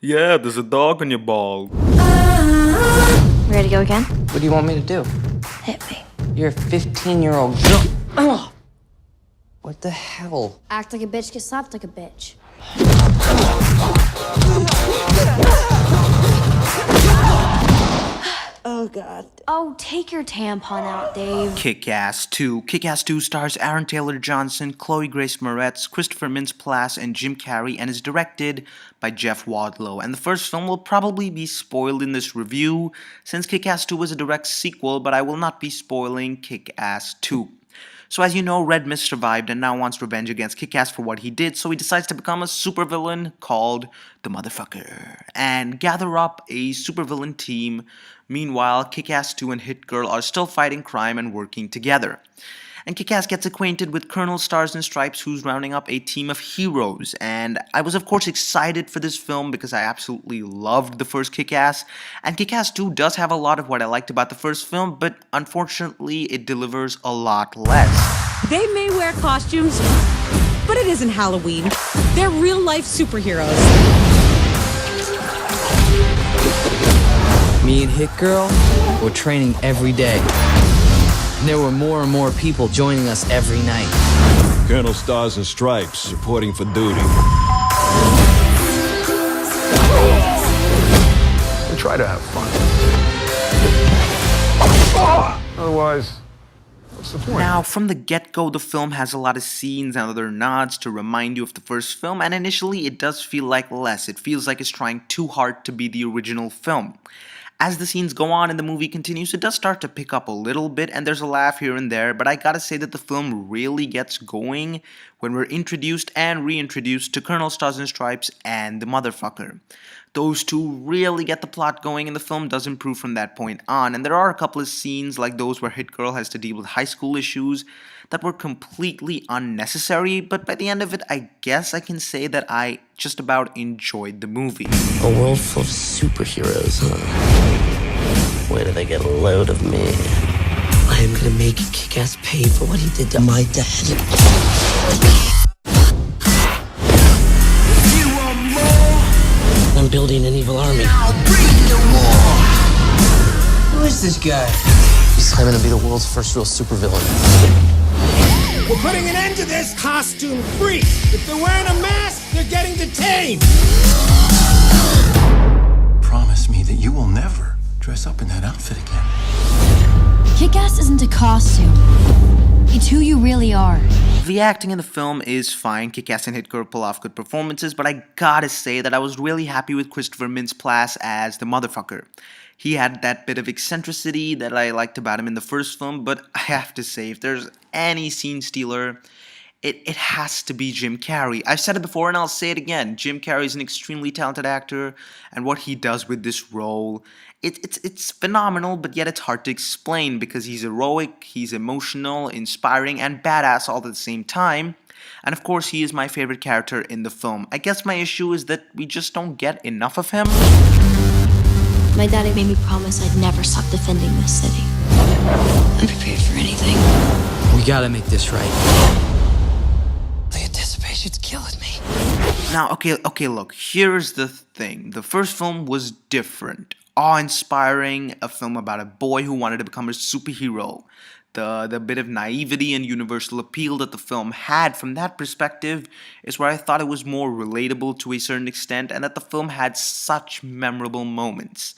Yeah, there's a dog on your ball. Ready to go again? What do you want me to do? Hit me. You're a 15-year-old girl. Ugh. What the hell? Act like a bitch, get slapped like a bitch. Oh, God. Oh, take your tampon out, Dave. Kick-Ass 2. Kick-Ass 2 stars Aaron Taylor Johnson, Chloe Grace Moretz, Christopher Mintz-Plasse, and Jim Carrey, and is directed by Jeff Wadlow. And the first film will probably be spoiled in this review, since Kick-Ass 2 is a direct sequel, but I will not be spoiling Kick-Ass 2. So as you know, Red Mist survived and now wants revenge against Kick-Ass for what he did, so he decides to become a supervillain called the Motherfucker, and gather up a supervillain team. Meanwhile, Kick-Ass 2 and Hit Girl are still fighting crime and working together. And Kick-Ass gets acquainted with Colonel Stars and Stripes, who's rounding up a team of heroes. And I was of course excited for this film because I absolutely loved the first Kick-Ass. And Kick-Ass 2 does have a lot of what I liked about the first film, but unfortunately it delivers a lot less. They may wear costumes, but it isn't Halloween. They're real-life superheroes. Me and Hit Girl were training every day. And there were more and more people joining us every night. Colonel Stars and Stripes reporting for duty. We try to have fun. Otherwise, what's the point? Now, from the get-go, the film has a lot of scenes and other nods to remind you of the first film, and initially it does feel like less. It feels like it's trying too hard to be the original film. As the scenes go on and the movie continues, it does start to pick up a little bit, and there's a laugh here and there, but I gotta say that the film really gets going when we're introduced and reintroduced to Colonel Stars and Stripes and the Motherfucker. Those two really get the plot going, and the film does improve from that point on, and there are a couple of scenes like those where Hit Girl has to deal with high school issues that were completely unnecessary, but by the end of it, I guess I can say that I just about enjoyed the movie. A world full of superheroes, huh? Where do they get a load of me? I am gonna make Kick-Ass pay for what he did to my dad. You want more? I'm building an evil army. I'll bring you more. Who is this guy? He's claiming to be the world's first real supervillain. We're putting an end to this costume freak. If they're wearing a mask, they're getting detained. Promise me that you will never dress up in that outfit again. Kick-Ass isn't a costume. It's who you really are. The acting in the film is fine. Kick-Ass and Hit Girl pull off good performances, but I gotta say that I was really happy with Christopher Mintz-Plasse as the Motherfucker. He had that bit of eccentricity that I liked about him in the first film, but I have to say, if there's any scene stealer, it has to be Jim Carrey. I've said it before and I'll say it again. Jim Carrey is an extremely talented actor, and what he does with this role, it's phenomenal, but yet it's hard to explain because he's heroic, he's emotional, inspiring, and badass all at the same time. And of course, he is my favorite character in the film. I guess my issue is that we just don't get enough of him. My daddy made me promise I'd never stop defending this city. I'm prepared for anything. We gotta make this right. The anticipation's killing me. Now, okay, look, here's the thing. The first film was different, awe-inspiring, a film about a boy who wanted to become a superhero. The bit of naivety and universal appeal that the film had from that perspective is where I thought it was more relatable to a certain extent, and that the film had such memorable moments.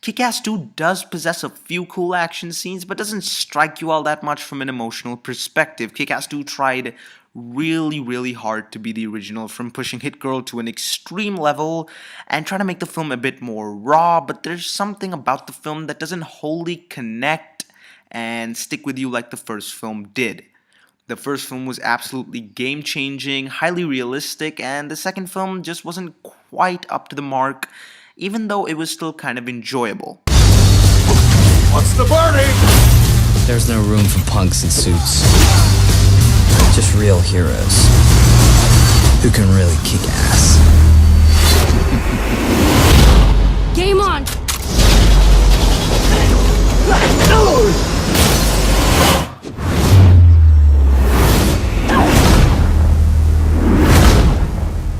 Kick-Ass 2 does possess a few cool action scenes, but doesn't strike you all that much from an emotional perspective. Kick-Ass 2 tried really hard to be the original, from pushing Hit Girl to an extreme level and trying to make the film a bit more raw, but there's something about the film that doesn't wholly connect and stick with you like the first film did. The first film was absolutely game-changing, highly realistic, and the second film just wasn't quite up to the mark, even though it was still kind of enjoyable. What's the party? There's no room for punks in suits. Just real heroes who can really kick ass. Game on!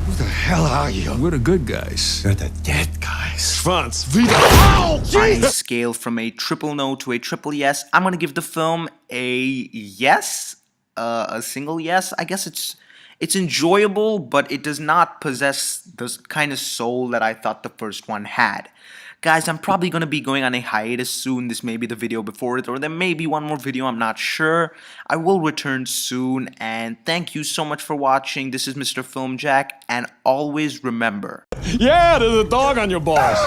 Who the hell are you? We're the good guys. You're the dead guys. Franz, wieder. On a scale from a triple no to a triple yes, I'm gonna give the film a yes, a single yes. I guess it's enjoyable, but it does not possess the kind of soul that I thought the first one had. Guys, I'm probably going to be going on a hiatus soon. This may be the video before it, or there may be one more video, I'm not sure. I will return soon, and thank you so much for watching. This is MrFilmJack, and always remember... Yeah, there's a dog on your balls.